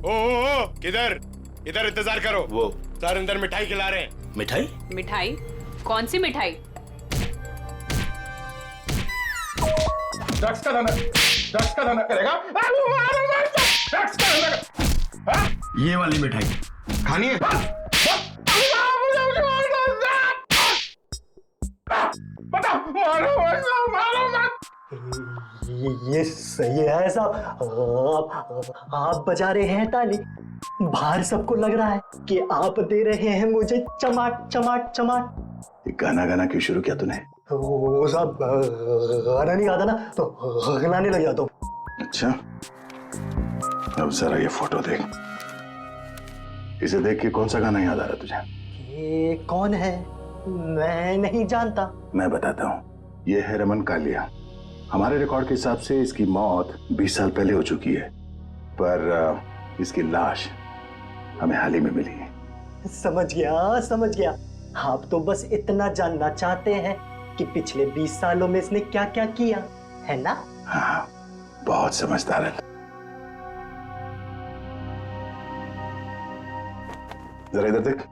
ओ किधर? इधर इंतजार करो। वो सर अंदर मिठाई खिला रहे हैं। मिठाई? मिठाई? कौन सी मिठाई? ड्रग्स का धंधा करेगा। ड्रग्स का धंधा। ये वाली मिठाई खानी है? ये सही है साहब। आप बजा रहे हैं ताली, बाहर सबको लग रहा है कि आप दे रहे हैं मुझे चमाट चमाट चमाट। ये गाना गाना क्यों शुरू किया तूने? वो साहब गाना नहीं आता ना तो गाने लग जाता हूँ। अच्छा, अब जरा ये फोटो देख। इसे देख के कौन सा गाना याद आ रहा है तुझे? ये कौन है? मैं नहीं जानता। मैं बताता हूँ, ये है रमन कालिया। हमारे रिकॉर्ड के हिसाब से इसकी मौत 20 साल पहले हो चुकी है, पर इसकी लाश हमें हाल ही में मिली है। समझ गया। आप तो बस इतना जानना चाहते हैं कि पिछले 20 सालों में इसने क्या क्या किया, है ना? हाँ, बहुत समझदार है। जरा इधर देख।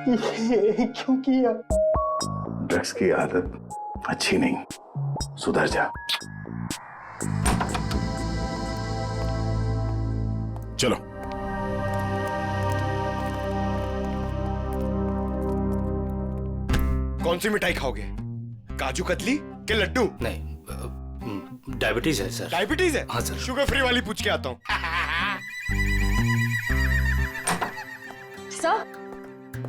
ये क्यों किया? ड्रग्स की आदत अच्छी नहीं, सुधर जा। चलो। कौन सी मिठाई खाओगे? काजू कतली के लड्डू? नहीं, डायबिटीज है सर। डायबिटीज है? हाँ सर। शुगर फ्री वाली पूछ के आता हूँ।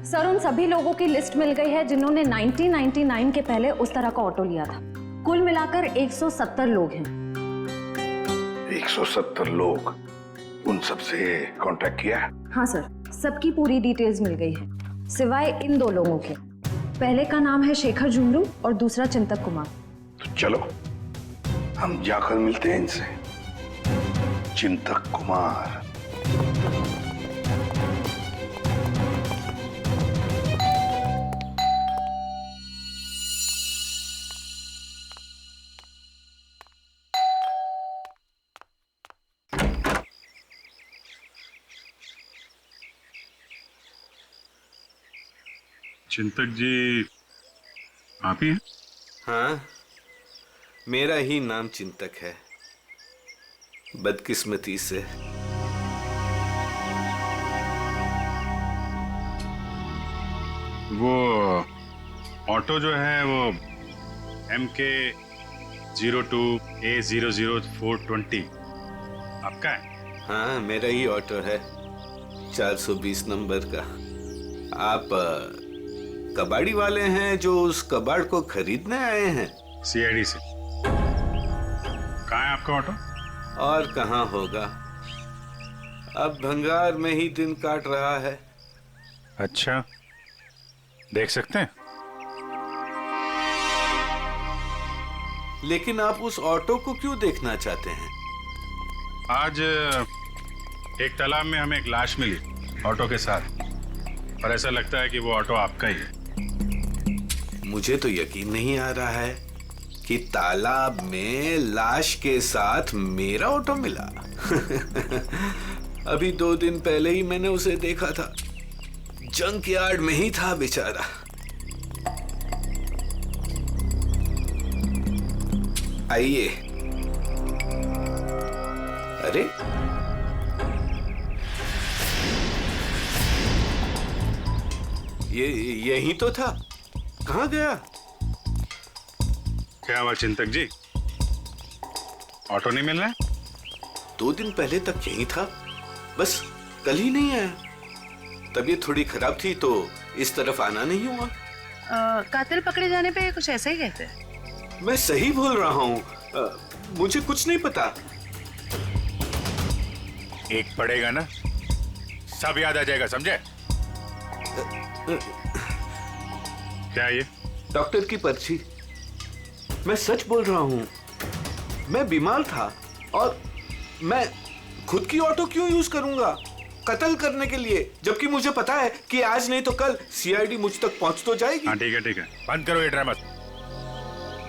सर उन सभी लोगों की लिस्ट मिल गई है जिन्होंने 1999 के पहले उस तरह का ऑटो लिया था। कुल मिलाकर 170 लोग हैं। 170 लोग? उन सबसे कांटेक्ट किया? हाँ सर, सबकी पूरी डिटेल्स मिल गई है, सिवाय इन 2 लोगों के। पहले का नाम है शेखर जुमरू और दूसरा चिंतक कुमार। तो चलो हम जाकर मिलते हैं इनसे। चिंतक कुमार। चिंतक जी आप ही हैं? हाँ, मेरा ही नाम चिंतक है, बदकिस्मती से। वो ऑटो जो है वो MK 02A00420 आपका है? हाँ, मेरा ही ऑटो है, 420 नंबर का। आप कबाड़ी वाले हैं जो उस कबाड़ को खरीदने आए हैं? CID से। कहाँ है आपका ऑटो? और कहाँ होगा, अब भंगार में ही दिन काट रहा है। अच्छा, देख सकते हैं? लेकिन आप उस ऑटो को क्यों देखना चाहते हैं? आज एक तालाब में हमें एक लाश मिली ऑटो के साथ, और ऐसा लगता है कि वो ऑटो आपका ही है। मुझे तो यकीन नहीं आ रहा है कि तालाब में लाश के साथ मेरा ऑटो मिला। अभी 2 दिन पहले ही मैंने उसे देखा था, जंक यार्ड में ही था बेचारा। आइए। अरे ये यही तो था, कहाँ गया? क्या हुआ चिंतक जी, ऑटो नहीं मिल रहा है? 2 दिन पहले तक यही था, बस कल ही नहीं आया। तबीयत थोड़ी खराब थी तो इस तरफ आना नहीं हुआ। कातिल पकड़े जाने पे कुछ ऐसा ही कहते हैं। मैं सही बोल रहा हूँ, मुझे कुछ नहीं पता। एक पड़ेगा ना, सब याद आ जाएगा, समझे? क्या ये? डॉक्टर की पर्ची। मैं सच बोल रहा हूँ, मैं बीमार था और मैं खुद की ऑटो क्यों यूज करूंगा कत्ल करने के लिए, जबकि मुझे पता है कि आज नहीं तो कल CID मुझ तक पहुंच तो जाएगी। हाँ ठीक है, बंद करो ये ड्रामा।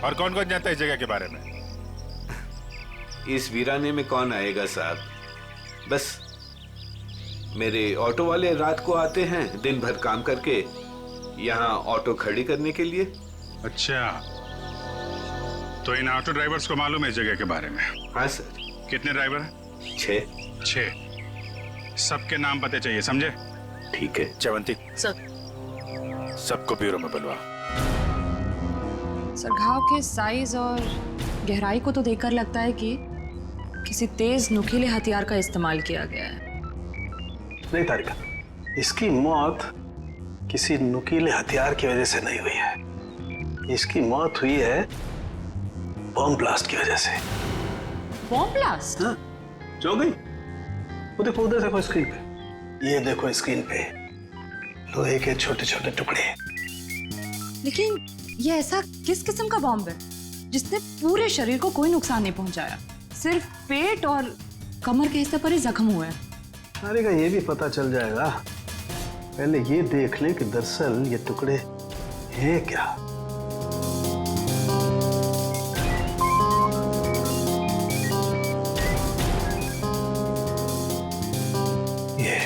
और कौन कौन जानता है इस जगह के बारे में? इस वीराने में कौन आएगा साहब? बस मेरे ऑटो वाले रात को आते हैं दिन भर काम करके यहाँ ऑटो खड़ी करने के लिए। अच्छा, तो इन ऑटो ड्राइवर्स को मालूम है इस जगह के बारे में? हाँ सर। कितने ड्राइवर हैं? 6। सबके नाम पते चाहिए, समझे? ठीक है। जयवंती, सर सबको ब्यूरो में बुलवा। सर, घाव के साइज और गहराई को तो देखकर लगता है कि किसी तेज नुकीले हथियार का इस्तेमाल किया गया है। नहीं तारिका, इसकी मौत किसी नुकीले हथियार की वजह से नहीं हुई है। इसकी मौत हुई है बॉम्ब ब्लास्ट की वजह से। Bomb blast? हाँ, जो गई। वो देखो, उधर देखो स्क्रीन पे। ये देखो स्क्रीन पे लोहे के छोटे छोटे टुकड़े। लेकिन ये ऐसा किस किस्म का बॉम्ब है जिसने पूरे शरीर को कोई नुकसान नहीं पहुंचाया? सिर्फ पेट और कमर के हिस्से पर ही जख्म हुए हैं। तारिका, ये भी पता चल जाएगा। पहले ये देख लें कि दरअसल ये टुकड़े हैं क्या। ये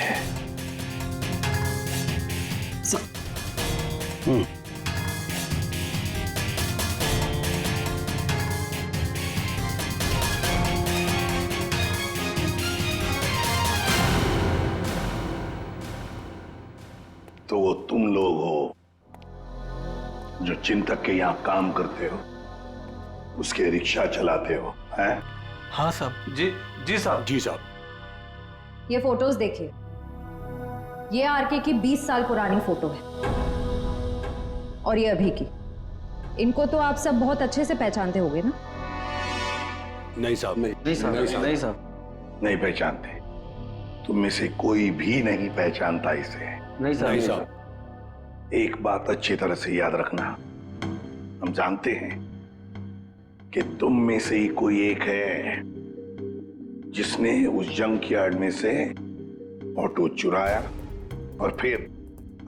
तो वो तुम लोग हो जो चिंतक के यहाँ काम करते हो, उसके रिक्शा चलाते हो, हैं? हाँ साहब। जी साहब। जी साहब। ये फोटोज देखिए। ये आरके की 20 साल पुरानी फोटो है और ये अभी की। इनको तो आप सब बहुत अच्छे से पहचानते होंगे ना? नहीं साहब, नहीं साहब। नहीं पहचानते। तुम में से कोई भी नहीं पहचानता इसे। नहीं साहब। एक बात अच्छी तरह से याद रखना, हम जानते हैं कि तुम में से ही कोई एक है जिसने उस जंक यार्ड में से ऑटो चुराया और फिर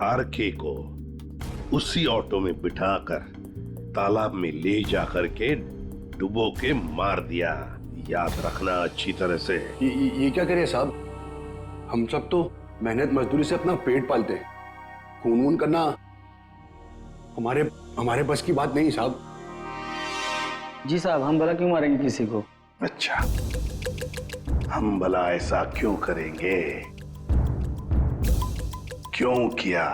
आरके को उसी ऑटो में बिठाकर तालाब में ले जाकर के डुबो के मार दिया। याद रखना अच्छी तरह से। ये क्या करे साहब? हम सब तो मेहनत मजदूरी से अपना पेट पालते हैं। खून वून करना हमारे बस की बात नहीं साहब। जी साहब, हम भला क्यों मारेंगे किसी को? अच्छा, हम भला ऐसा क्यों करेंगे? क्यों किया?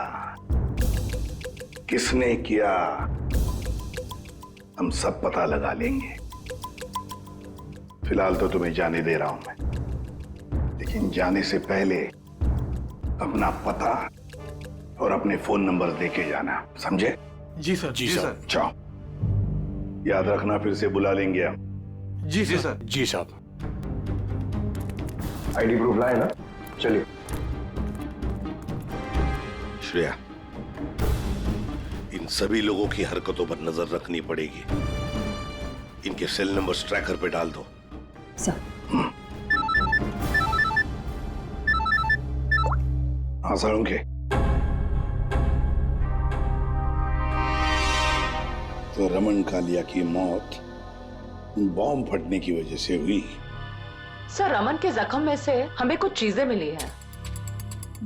किसने किया? हम सब पता लगा लेंगे। फिलहाल तो तुम्हें जाने दे रहा हूं मैं, लेकिन जाने से पहले अपना पता और अपने फोन नंबर देके जाना, समझे? जी सर। जी सर। जाओ, याद रखना, फिर से बुला लेंगे हम। जी सर। जी साहब। आईडी प्रूफ लाए ना? चलिए। श्रेया, इन सभी लोगों की हरकतों पर नजर रखनी पड़ेगी। इनके सेल नंबर्स ट्रैकर पे डाल दो। सर। हाँ सर, उनके तो रमन कालिया की मौत बॉम्ब फटने की वजह से हुई। सर, रमन के जख्म में से हमें कुछ चीजें मिली हैं।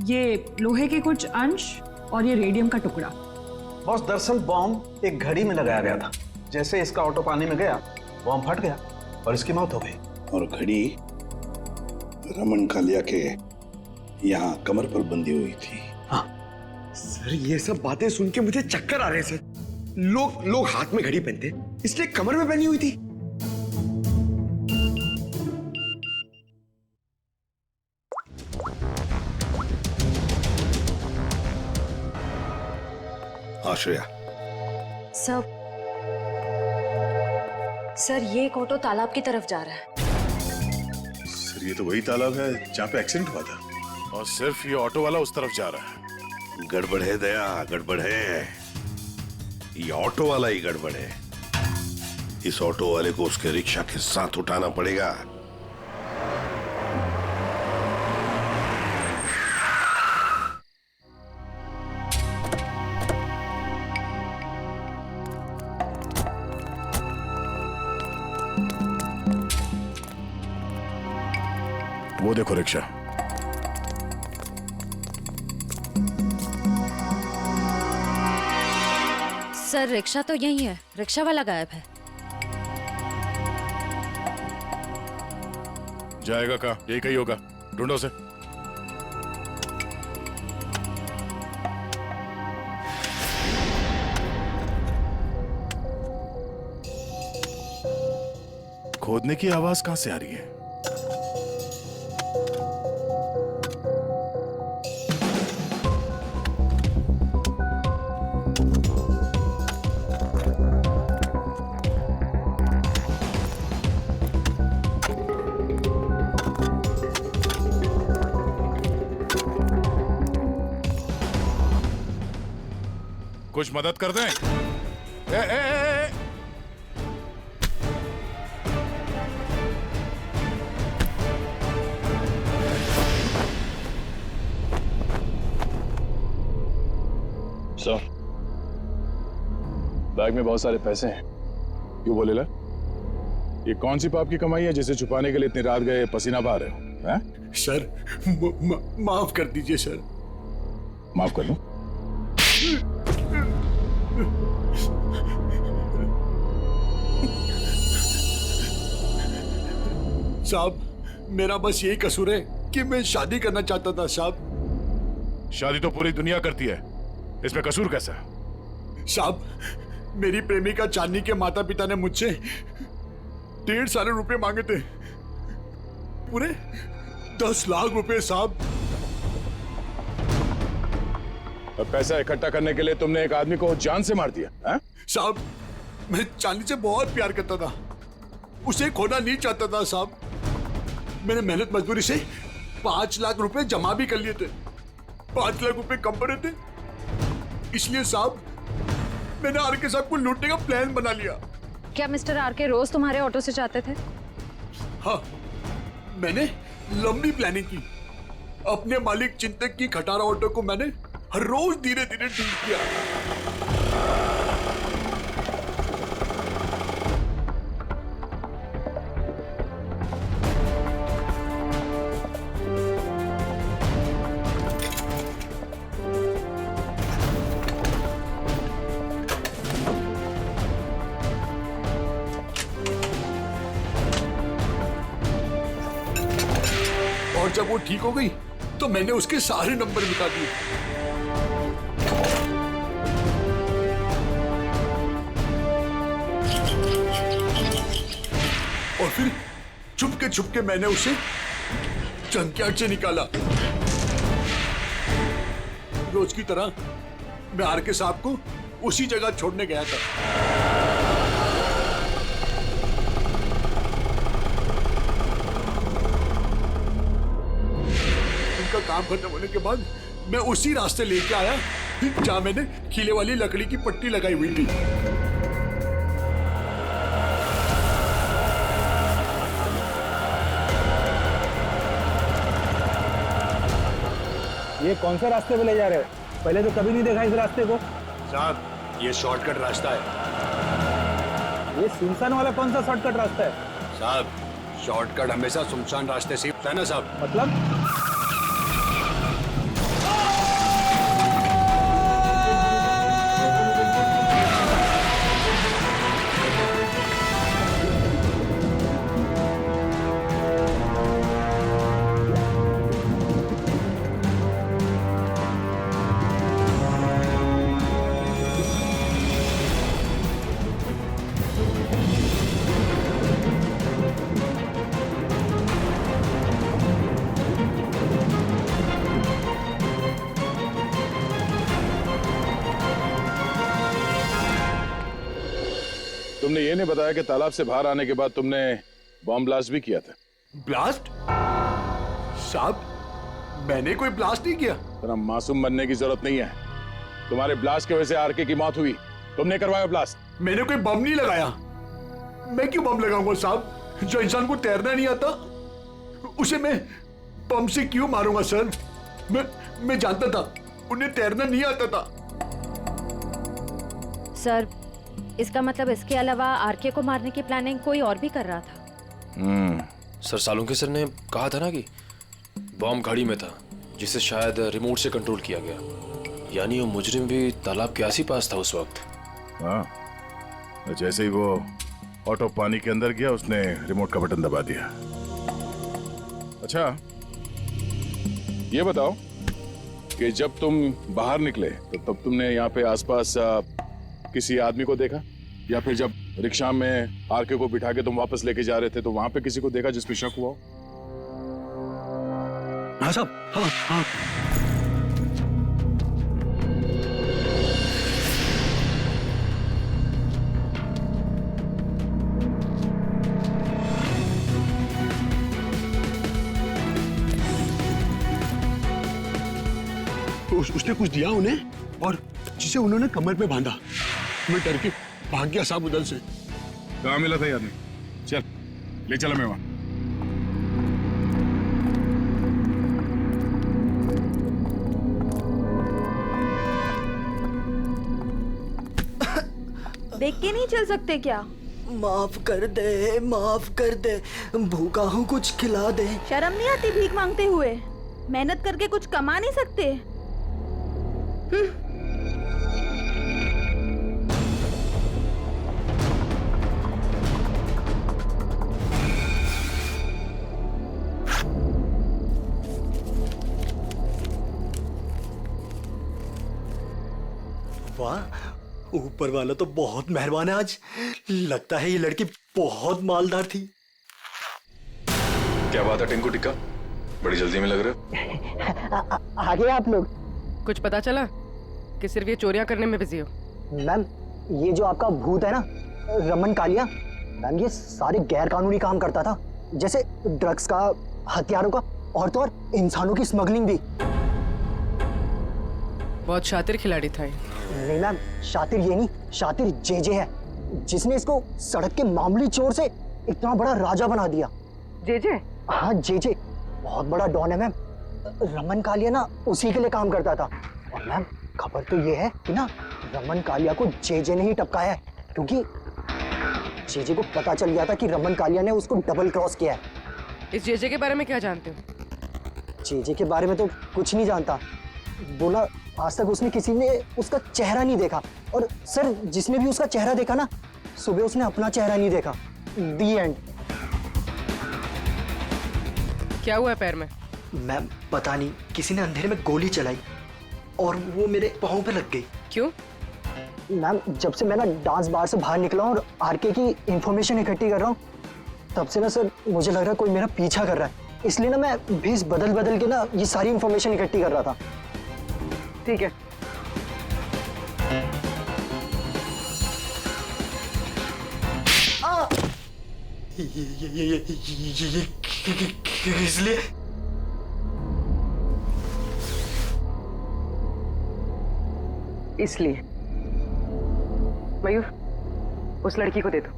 ये लोहे के कुछ अंश और ये रेडियम का टुकड़ा। बॉस, दरअसल बॉम्ब एक घड़ी में लगाया गया था। जैसे इसका ऑटो पानी में गया, बॉम्ब फट गया और इसकी मौत हो गई। और घड़ी रमन कालिया के यहाँ कमर पर बंधी हुई थी। हाँ सर, ये सब बातें सुन के मुझे चक्कर आ रहे हैं सर। लोग हाथ में घड़ी पहनते, इसलिए कमर में पहनी हुई थी। आश्रया, सर ये एक ऑटो तालाब की तरफ जा रहा है। सर, ये तो वही तालाब है जहाँ पे एक्सीडेंट हुआ था, और सिर्फ ये ऑटो वाला उस तरफ जा रहा है। गड़बड़ है दया, गड़बड़ है। ये ऑटो वाला ही गड़बड़ है। इस ऑटो वाले को उसके रिक्शा के साथ उठाना पड़ेगा। वो देखो रिक्शा। सर रिक्शा तो यही है, रिक्शा वाला गायब है। जाएगा कहाँ? यही कहीं होगा, ढूंढो उसे। खोदने की आवाज कहां से आ रही है? कुछ मदद कर दें? ए। सर, बैग में बहुत सारे पैसे हैं। क्यों बोले ला? ये कौन सी पाप की कमाई है जिसे छुपाने के लिए इतनी रात गए पसीना बहा रहे हो? हैं? सर, माफ कर दीजिए सर। माफ कर दूं? साहब, मेरा बस यही कसूर है कि मैं शादी करना चाहता था साहब। शादी तो पूरी दुनिया करती है, इसमें कसूर कैसा? साहब, मेरी प्रेमिका चांदनी के माता पिता ने मुझसे 1.5 साल रुपए मांगे थे, पूरे 10 लाख रुपए साहब। अब पैसा इकट्ठा करने के लिए तुमने एक आदमी को जान से मार दिया? हैं? साहब, मैं चांदनी से बहुत प्यार करता था, उसे खोना नहीं चाहता था साहब। मैंने मेहनत मजदूरी से 5 लाख रुपए जमा भी कर लिए थे। 5 लाख रुपए कम पड़े थे, इसलिए साहब मैंने आरके साहब को लूटने का प्लान बना लिया। क्या मिस्टर आरके रोज तुम्हारे ऑटो से जाते थे? हाँ, मैंने लंबी प्लानिंग की। अपने मालिक चिंतक की खटारा ऑटो को मैंने हर रोज धीरे धीरे ठीक किया। और जब वो ठीक हो गई तो मैंने उसके सारे नंबर मिटा दिए। और फिर छुपके मैंने उसे जंकयार्ड से निकाला। रोज की तरह मैं आरके साहब को उसी जगह छोड़ने गया था। उनका काम खत्म होने के बाद मैं उसी रास्ते लेके आया जहां मैंने खीले वाली लकड़ी की पट्टी लगाई हुई थी। ये कौन सा रास्ते पे ले जा रहे हो? पहले तो कभी नहीं देखा इस रास्ते को। साहब, ये शॉर्टकट रास्ता है। ये सुनसान वाला कौन सा शॉर्टकट रास्ता है? साहब, शॉर्टकट हमेशा सुनसान रास्ते से होता है ना साहब। मतलब? तुमने ये नहीं बताया कि तालाब से बाहर आने के बाद तुमने बॉम्ब ब्लास्ट भी किया था। ब्लास्ट? साहब, मैंने कोई ब्लास्ट नहीं किया। तेरा मासूम बनने की जरूरत नहीं है। तुम्हारे ब्लास्ट की वजह से आरके की मौत हुई, तुमने करवाया ब्लास्ट। मैंने कोई बम नहीं लगाया। मैं क्यों बम लगाऊंगा साहब? जो इंसान को तैरना नहीं आता उसे मैं बम से क्यों मारूंगा सर? मैं जानता था उन्हें तैरना नहीं आता था। सर, इसका मतलब इसके अलावा आरके को मारने की प्लानिंग कोई और भी कर रहा था। सर, सालुंके सर ने कहा था ना कि बॉम्ब घड़ी में था जिसे शायद रिमोट से कंट्रोल किया गया। यानी वो मुजरिम भी तालाब के आस ही पास था उस वक्त। हाँ, जैसे ही वो ऑटो पानी के अंदर गया उसने रिमोट का बटन दबा दिया। अच्छा ये बताओ कि जब तुम बाहर निकले तो तब तुमने यहाँ पे आसपास किसी आदमी को देखा, या फिर जब रिक्शा में आरके को बिठा के तुम वापस लेके जा रहे थे तो वहां पे किसी को देखा जिस पे शक हुआ हो? हाँ साहब, हाँ हाँ। उसने कुछ दिया उन्हें और जिसे उन्होंने कमर पे बांधा। मैं डर के भाग गया साहब उधर से। कहाँ मिला था ये आदमी? चल ले चला मैं वहां। देख के नहीं चल सकते क्या? माफ कर दे, भूखा हूँ, कुछ खिला दे। शर्म नहीं आती भीख मांगते हुए? मेहनत करके कुछ कमा नहीं सकते? वाह, ऊपर वाला तो बहुत मेहरबान है आज। लगता है ये लड़की बहुत मालदार थी। क्या बात है टिंकू टिक्का, बड़ी जल्दी में लग रहे? आगे आप लोग। कुछ पता चला कि सिर्फ ये चोरियां करने में बिजी हो? मैम, ये जो आपका भूत है ना, रमन कालिया, मैम ये सारे गैर कानूनी काम करता था, जैसे ड्रग्स का, हथियारों का, और तो और इंसानों की स्मगलिंग भी। बहुत शातिर खिलाड़ी था ये। नहीं मैम, शातिर ये नहीं, शातिर जेजे है, जिसने इसको सड़क के मामूली चोर से इतना बड़ा राजा बना दिया। जेजे? हाँ जेजे, बहुत बड़ा डॉन है मैम। रमन कालिया ना उसी के लिए काम करता था। और मैम खबर तो ये है कि ना रमन कालिया को जेजे ने ही टपकाया है, क्योंकि जेजे को पता चल गया था कि रमन कालिया ने उसको डबल क्रॉस किया है। इस जेजे के बारे में क्या जानते हो? जेजे के बारे में तो कुछ नहीं जानता। बोला आज तक उसने किसी ने उसका चेहरा नहीं देखा, और सर जिसने भी उसका चेहरा देखा ना, सुबह उसने अपना चेहरा नहीं देखा। दी एंड। क्या हुआ पैर में? मैम पता नहीं, किसी ने अंधेरे में गोली चलाई और वो मेरे पाँव पे लग गई। क्यों? मैम जब से मैं ना डांस बार से बाहर निकला और आरके की इंफॉर्मेशन इकट्ठी कर रहा हूँ, तब से ना सर मुझे लग रहा है कोई मेरा पीछा कर रहा है। इसलिए ना मैं भेस बदल बदल के ना ये सारी इंफॉर्मेशन इकट्ठी कर रहा था। ठीक है। इसलिए मयूर, उस लड़की को दे दो।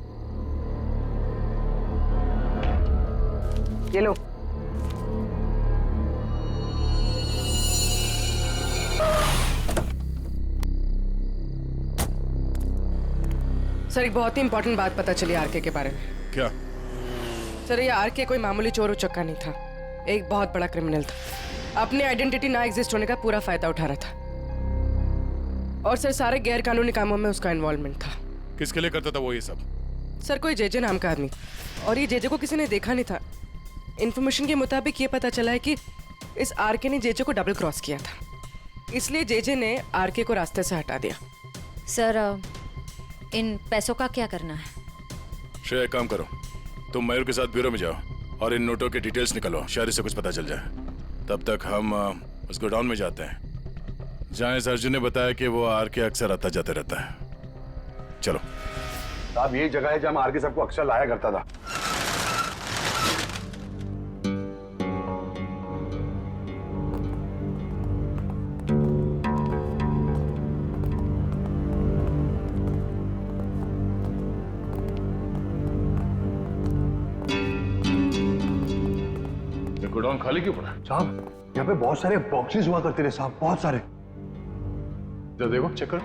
ये लो। सर एक बहुत ही इंपॉर्टेंट बात पता चली आरके के बारे में। क्या? सर ये आरके कोई मामूली चोर उचक्का नहीं था, एक बहुत बड़ा क्रिमिनल था। अपनी आइडेंटिटी ना एग्जिस्ट होने का पूरा फायदा उठा रहा था, और सर सारे गैर कानूनी कामों में उसका इन्वॉल्वमेंट था। किसके लिए करता था वो ये सब? सर कोई जेजे नाम का आदमी, और ये जेजे को किसी ने देखा नहीं था। इन्फॉर्मेशन के मुताबिक ये पता चला है कि इस आरके ने जेजे को डबल क्रॉस किया था, इसलिए जेजे ने आरके को रास्ते से हटा दिया। सर इन पैसों का क्या करना है? श्रेया एक काम करो, तुम मयूर के साथ ब्यूरो में जाओ और इन नोटों के डिटेल्स निकालो, शायद इससे कुछ पता चल जाए। तब तक हम उस गोडाउन में जाते हैं जहाँ इस अर्जुन ने बताया कि वो आरके अक्सर आता जाते रहता है। चलो। साहब यही जगह है जहाँ आरके सबको अक्सर लाया करता था। गोडाउन खाली क्यों पड़ा? साहब यहाँ पे बहुत सारे बॉक्सेस हुआ करते थे साहब, बहुत सारे। जरा देखो, चेक करो।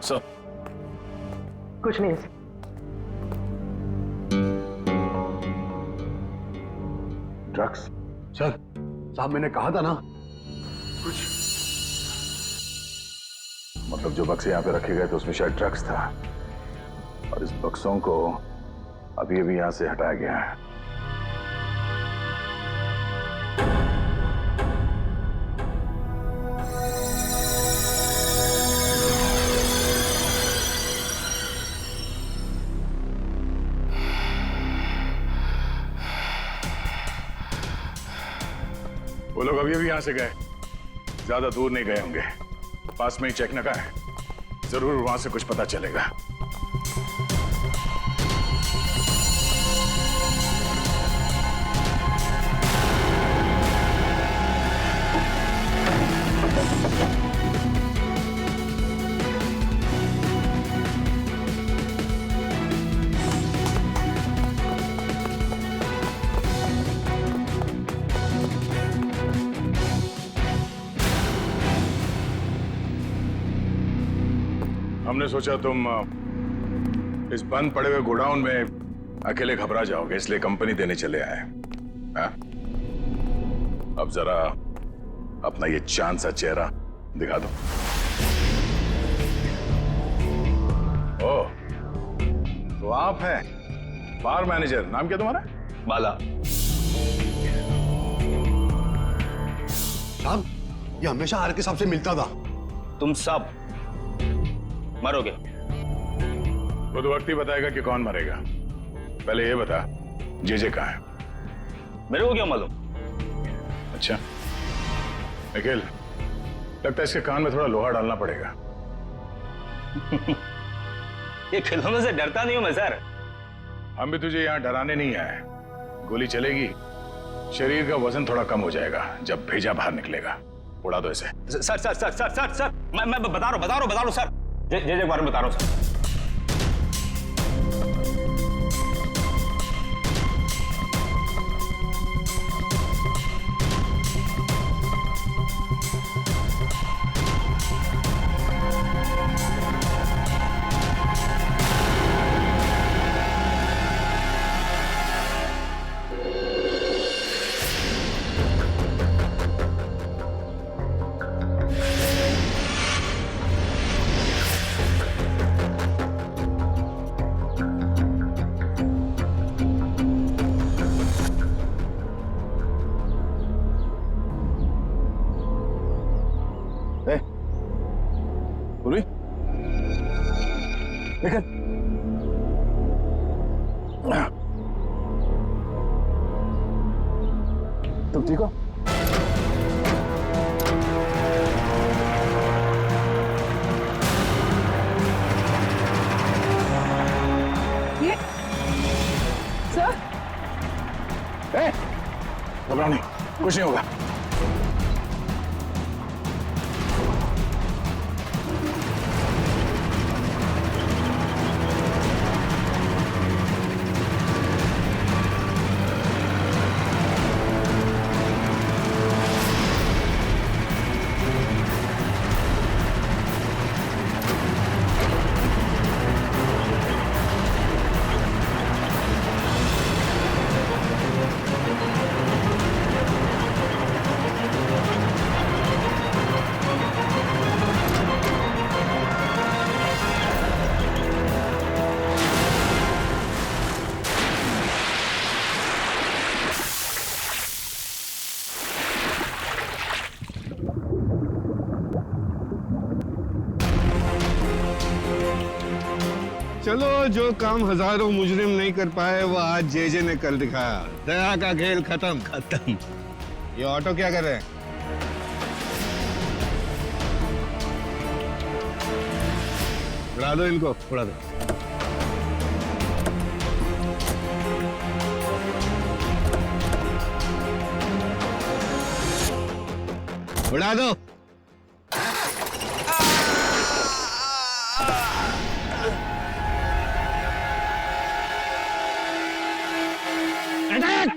सर कुछ नहीं। ड्रग्स? सर साहब मैंने कहा था ना। मतलब जो बक्से यहाँ पे रखे गए थे उसमें शायद ड्रग्स था, और इस बक्सों को अभी अभी यहाँ से हटाया गया है। वो लोग अभी अभी यहां से गए, ज्यादा दूर नहीं गए होंगे, पास में ही चेक नाका है, जरूर वहां से कुछ पता चलेगा। हमने सोचा तुम इस बंद पड़े हुए गोडाउन में अकेले घबरा जाओगे, इसलिए कंपनी देने चले आए। हाँ? अब जरा अपना ये चांद सा चेहरा दिखा दो। ओह, तो आप हैं बार मैनेजर, नाम क्या तुम्हारा? बाला। साहब ये हमेशा आर के साहब से मिलता था। तुम सब मरोगे। वो तो वक्त ही बताएगा कि कौन मरेगा। पहले ये बता, जेजे कहाँ है? मेरे को क्या मालूम? अच्छा निखिल, लगता है इसके कान में थोड़ा लोहा डालना पड़ेगा। ये खिलौनों से डरता नहीं हूं मैं सर। हम भी तुझे यहाँ डराने नहीं आए। गोली चलेगी, शरीर का वजन थोड़ा कम हो जाएगा जब भेजा बाहर निकलेगा। उड़ा दो इसे। Sir sir sir sir sir sir मैं बता रहा हूँ सर। जे के बारे में बता रहा हूँ सर। निकल। तुम ठीक हो? ये सर, घबराओ नहीं, कुछ नहीं होगा। चलो, जो काम हजारों मुजरिम नहीं कर पाए वो आज जेजे ने कर दिखाया। दया का खेल खत्म। ये ऑटो क्या कर रहे हैं? उड़ा दो इनको, उड़ा दो। उड़ा दो। अटैक!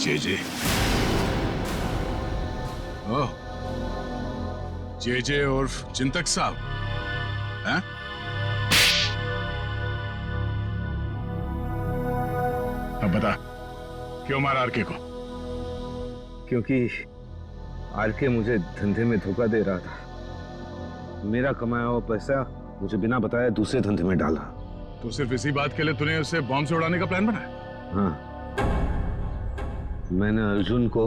जेजे। ओह, जेजे उर्फ चिंतक साहब हैं? अब बता, क्यों मारा आरके को? क्योंकि आरके मुझे धंधे में धोखा दे रहा था। मेरा कमाया हुआ पैसा मुझे बिना बताए दूसरे धंधे में डाला। तो सिर्फ इसी बात के लिए तूने उसे बॉम्ब से उड़ाने का प्लान बनाया? हाँ, मैंने अर्जुन को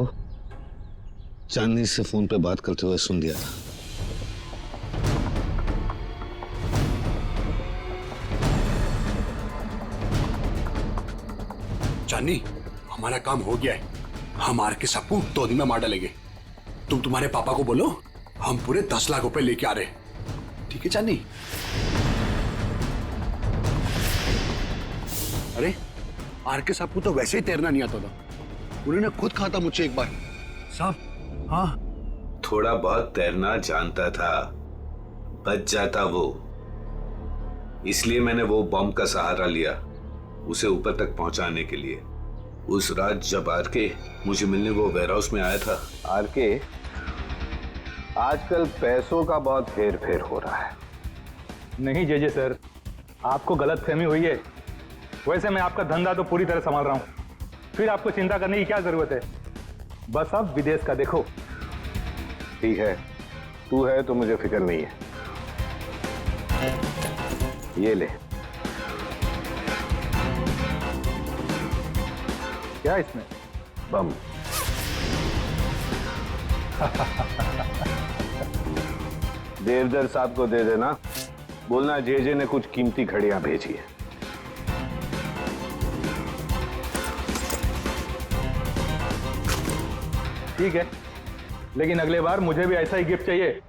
चांदनी से फोन पे बात करते हुए सुन लिया था। चांदनी, हमारा काम हो गया है। हम आर के सबको 2 दिन में मार डालेंगे। तुम तुम्हारे पापा को बोलो हम पूरे 10 लाख रुपए लेके आ रहे हैं। ठीक है चांदनी? अरे आर के साहब को तो वैसे ही तैरना नहीं आता था। उन्होंने खुद कहा था मुझसे एक बार, साहब हाँ थोड़ा बहुत तैरना जानता था, बच जाता वो। इसलिए मैंने वो बॉम्ब का सहारा लिया उसे ऊपर तक पहुंचाने के लिए। उस रात जब आरके मुझे मिलने वो वेयर हाउस में आया था। आरके, आजकल पैसों का बहुत हेर फेर हो रहा है। नहीं जेजे सर, आपको गलत फहमी हुई है। वैसे मैं आपका धंधा तो पूरी तरह संभाल रहा हूँ, फिर आपको चिंता करने की क्या जरूरत है? बस आप विदेश का देखो। ठीक है, तू है तो मुझे फिक्र नहीं है। ये ले। क्या इसमें? बम। देवदर साहब को दे देना, बोलना जेजे ने कुछ कीमती घड़ियां भेजी है। ठीक है, लेकिन अगले बार मुझे भी ऐसा ही गिफ्ट चाहिए।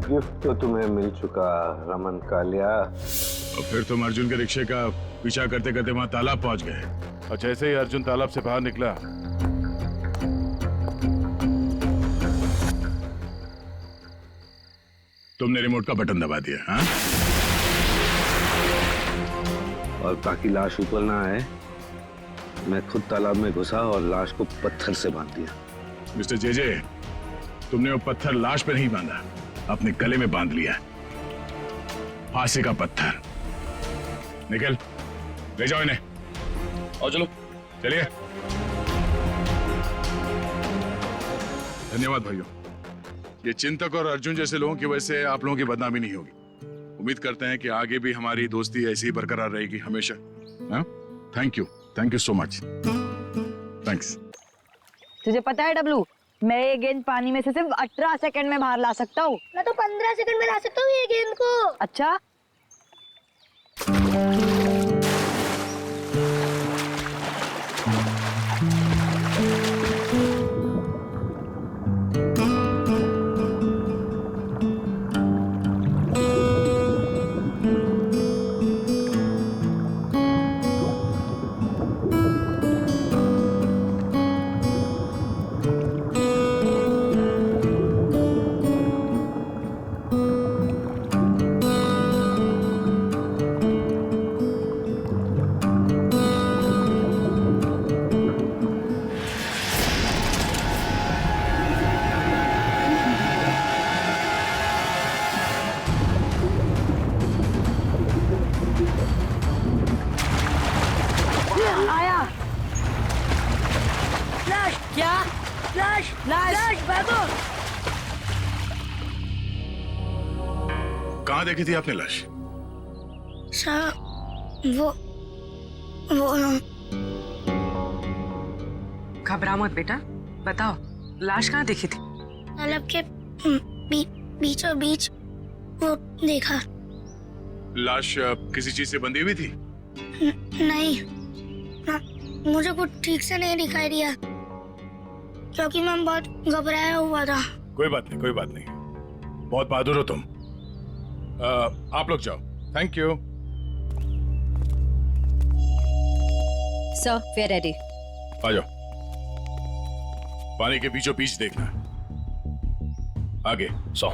गिफ्ट तो तुम्हें मिल चुका रमन कालिया। और फिर तुम अर्जुन के रिक्शे का पीछा करते करते वहां तालाब पहुंच गए, और जैसे ही अर्जुन तालाब से बाहर निकला तुमने रिमोट का बटन दबा दिया। हाँ? और ताकि लाश ऊपर ना आए, मैं खुद तालाब में घुसा और लाश को पत्थर से बांध दिया। मिस्टर जेजे, तुमने वो पत्थर लाश पे नहीं बांधा, अपने गले में बांध लिया। फांसी का पत्थर। निकल, ले जाओ इन्हें। और चलो, चलिए। धन्यवाद भाइयों। ये चिंतक और अर्जुन जैसे लोगों की वजह से आप लोगों की बदनामी नहीं होगी। उम्मीद करते हैं कि आगे भी हमारी दोस्ती ऐसी ही बरकरार रहेगी हमेशा। Thank you so much. Thanks. तुझे पता है डब्लू, मैं ये गेंद पानी में से सिर्फ 18 सेकंड में बाहर ला सकता हूँ। मैं तो 15 सेकंड में ला सकता हूँ ये गेंद को। अच्छा, कहाँ देखी थी आपने लाश? वो घबरा मत बेटा, बताओ लाश कहाँ देखी थी? तालाब के बीचों बीच वो देखा। लाश किसी चीज से बंधी हुई थी? नहीं, मुझे कुछ ठीक से नहीं दिखाई दिया क्योंकि मैं बहुत घबराया हुआ था। कोई बात नहीं। बहुत बहादुर हो तुम। आप लोग जाओ। Thank you. Sir, we are ready. आ जाओ। पानी के बीचों बीच देखना। आगे 100।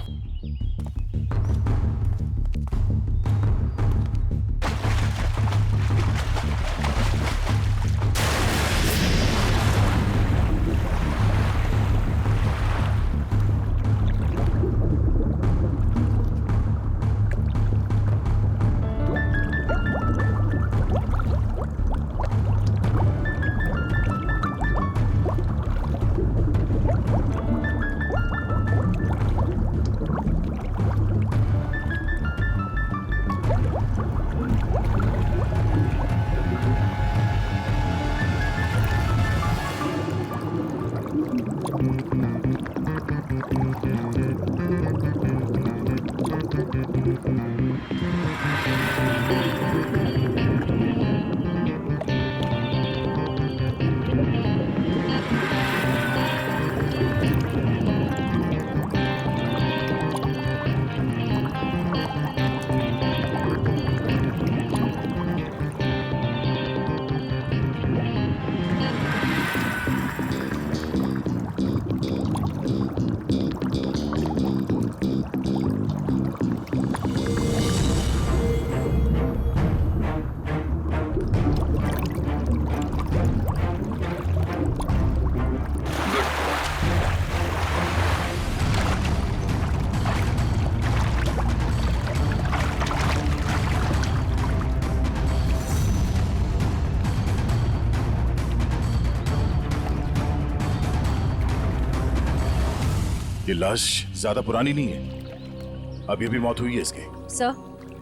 ये लाश ज्यादा पुरानी नहीं है, अभी अभी मौत हुई है इसकी। सर,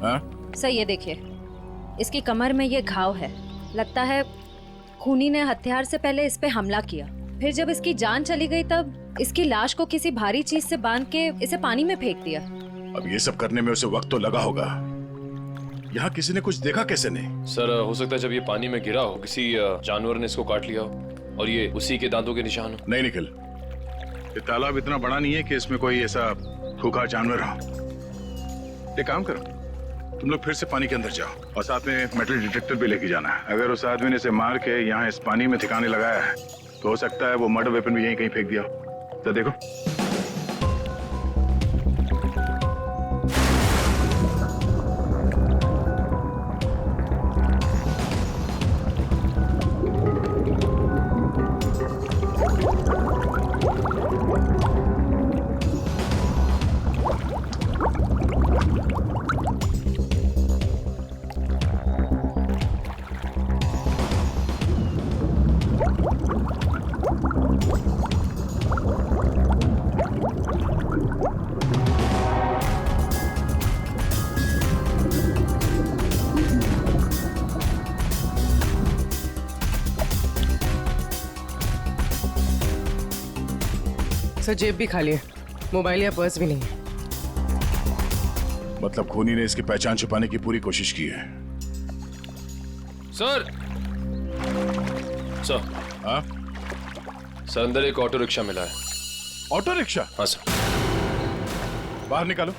हाँ? सर ये देखिए, इसकी कमर में ये घाव है। लगता है खूनी ने हथियार से पहले इस पे हमला किया, फिर जब इसकी जान चली गई तब इसकी लाश को किसी भारी चीज से बांध के इसे पानी में फेंक दिया। अब ये सब करने में उसे वक्त तो लगा होगा। यहाँ किसी ने कुछ देखा कैसे नहीं? सर हो सकता है जब ये पानी में गिरा हो किसी जानवर ने इसको काट लिया हो और ये उसी के दांतों के निशान हो। नहीं निखिल, ये तालाब इतना बड़ा नहीं है कि इसमें कोई ऐसा खूंखार जानवर हो। एक काम करो, तुम लोग फिर से पानी के अंदर जाओ और साथ में मेटल डिटेक्टर भी लेके जाना है। अगर उस आदमी ने इसे मार के यहाँ इस पानी में ठिकाने लगाया है तो हो सकता है वो मर्डर वेपन भी यहीं कहीं फेंक दिया हो। तो देखो। सर जेब भी खाली है, मोबाइल या पर्स भी नहीं है। मतलब खूनी ने इसकी पहचान छुपाने की पूरी कोशिश की है। Sir sir. हाँ सर अंदर एक ऑटो रिक्शा मिला है। Auto rickshaw? हाँ सर। बाहर निकालो।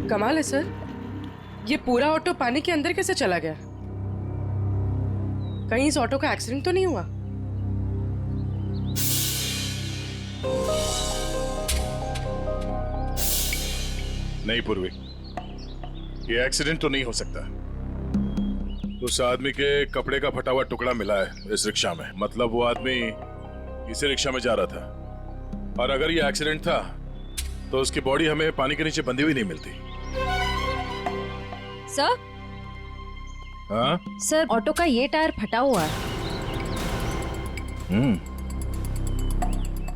कमाल है सर, ये पूरा ऑटो पानी के अंदर कैसे चला गया? कहीं इस ऑटो का एक्सीडेंट तो नहीं हुआ? नहीं पूर्वी, ये एक्सीडेंट तो नहीं हो सकता। उस आदमी के कपड़े का फटा हुआ टुकड़ा मिला है इस रिक्शा में, मतलब वो आदमी इसी रिक्शा में जा रहा था। और अगर ये एक्सीडेंट था तो उसकी बॉडी हमें पानी के नीचे बंधी हुई नहीं मिलती। सर? हाँ? सर ऑटो का ये टायर फटा हुआ है।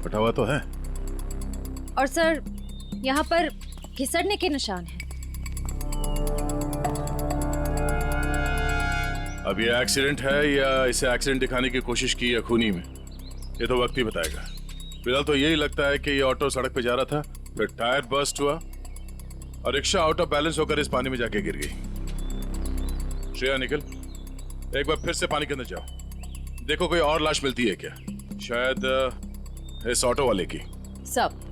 फटा हुआ तो है, और सर यहाँ पर घिसड़ने के निशान हैं। अब ये एक्सीडेंट है या इसे एक्सीडेंट दिखाने की कोशिश की है खूनी में, ये तो वक्त ही बताएगा। फिलहाल तो यही लगता है कि ये ऑटो सड़क पे जा रहा था, फिर टायर बर्स्ट हुआ और रिक्शा आउट ऑफ बैलेंस होकर इस पानी में जाके गिर गई। श्रेया निकल, एक बार फिर से पानी के अंदर जाओ, देखो कोई और लाश मिलती है क्या, शायद इस ऑटो वाले की। सब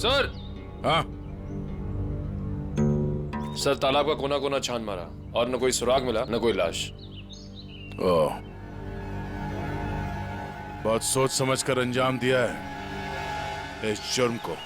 सर। हाँ सर, तालाब का कोना कोना छान मारा और न कोई सुराग मिला न कोई लाश। ओह, बहुत सोच समझ कर अंजाम दिया है इस जुर्म को।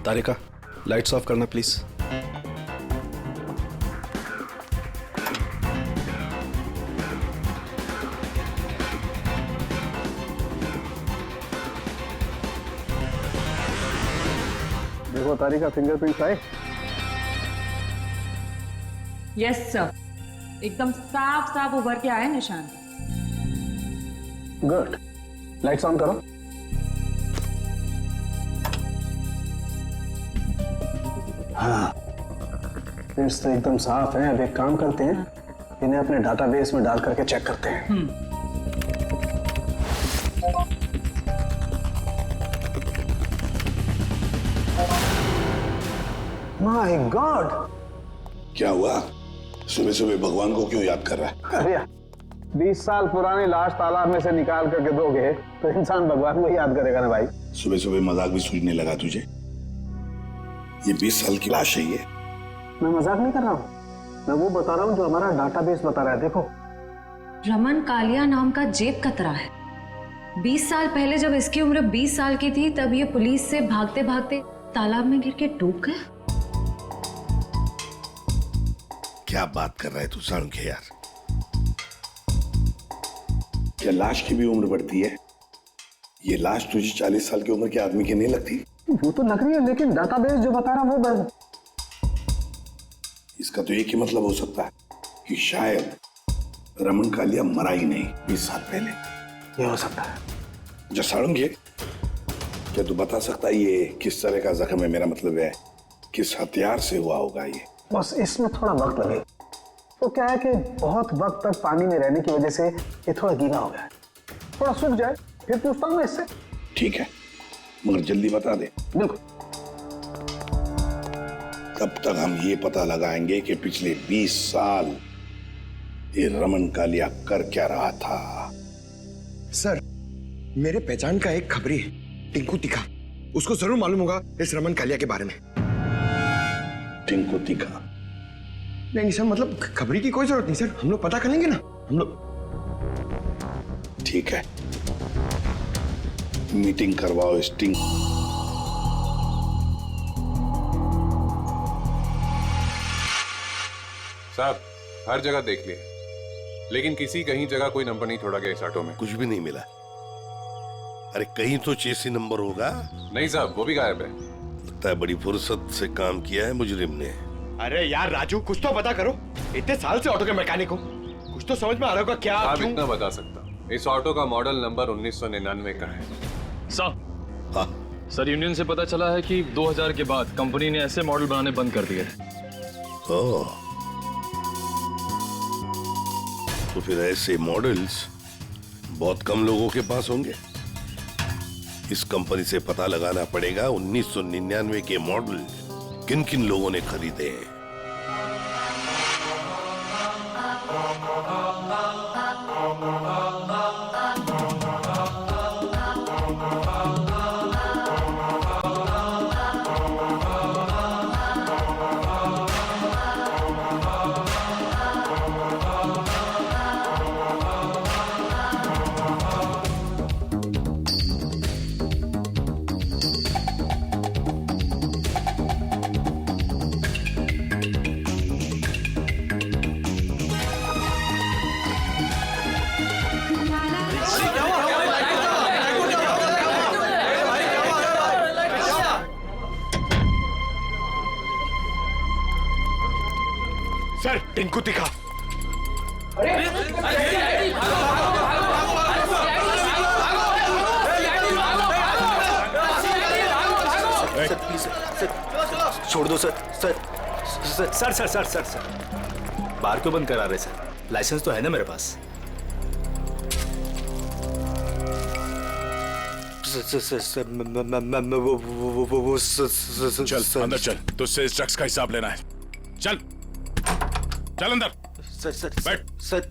तारिका, लाइट्स ऑफ करना प्लीज। देखो तारिका, फिंगरप्रिंट्स आए। यस सर, एकदम साफ साफ उभर के आए निशान। गुड, लाइट्स ऑन करो। हाँ, प्रिंट्स तो एकदम साफ हैं। अब एक काम करते हैं, इन्हें अपने डाटाबेस में डाल करके चेक करते हैं। My God! क्या हुआ? सुबह सुबह भगवान को क्यों याद कर रहा है? अरे 20 साल पुरानी लाश तालाब में से निकाल करके दोगे तो इंसान भगवान को याद करेगा ना भाई। सुबह सुबह मजाक भी सूझने लगा तुझे? ये 20 साल की लाश है ये। मैं मजाक नहीं कर रहा हूँ, मैं वो बता रहा हूँ जो हमारा डाटाबेस बता रहा है। देखो, रमन कालिया नाम का जेब कतरा है। 20 साल पहले जब इसकी उम्र 20 साल की थी तब ये पुलिस से भागते भागते तालाब में गिर के डूब गया। क्या बात कर रहा है तू साळुंखे यार? क्या लाश की भी उम्र बढ़ती है? ये लाश तुझे 40 साल की उम्र के आदमी की नहीं लगती? वो तो लग रही है, लेकिन डाटाबेस जो बता रहा वो बस। इसका तो एक ही मतलब हो सकता है कि शायद रमन कालिया मरा ही नहीं 20 साल पहले। ये हो सकता है। जो साळुंखे, क्या तू बता सकता है ये किस तरह का जख्म है? मेरा मतलब है किस हथियार से हुआ होगा ये? बस इसमें थोड़ा वक्त लगे। तो क्या है कि बहुत वक्त तक पानी में रहने की वजह से ये थोड़ा गीला हो गया है। थोड़ा सूख जाए फिर पूछता हूँ मैं इससे। ठीक है, मगर जल्दी बता दे। बिल्कुल। तब तक हम ये पता लगाएंगे कि पिछले 20 साल ये रमन कालिया कर क्या रहा था। सर, मेरे पहचान का एक खबरी है, टिंकू तीखा। उसको जरूर मालूम होगा इस रमन कालिया के बारे में। टिंकू तीखा? नहीं सर, मतलब खबरी की कोई जरूरत नहीं सर, हम लोग पता कर लेंगे ना। हम लोग ठीक है, मीटिंग करवाओ स्टिंग। साहब हर जगह देख लिया, लेकिन किसी कहीं जगह कोई नंबर नहीं छोड़ा गया इस ऑटो में। कुछ भी नहीं मिला। अरे कहीं तो चेसी नंबर होगा। नहीं साहब, वो भी गायब है। लगता है बड़ी फुर्सत से काम किया है मुजरिम ने। अरे यार राजू, कुछ तो पता करो। इतने साल से ऑटो के मैकेनिक हो, कुछ तो समझ में आ रहा होगा। क्या आप इतना बता सकता हूँ, इस ऑटो का मॉडल नंबर 1999 का है। सर यूनियन से पता चला है कि 2000 के बाद कंपनी ने ऐसे मॉडल बनाने बंद कर दिए। तो फिर ऐसे मॉडल्स बहुत कम लोगों के पास होंगे। इस कंपनी से पता लगाना पड़ेगा 1999 के मॉडल किन किन लोगों ने खरीदे हैं। सर टिंकू दिखा। छोड़ दो सर। सर बार क्यों बंद करा रहे सर? लाइसेंस तो है ना मेरे पास। चल अंदर चल, तुझसे इस ड्रग्स का हिसाब लेना है। चल चल अंदर। सर बैठ। सर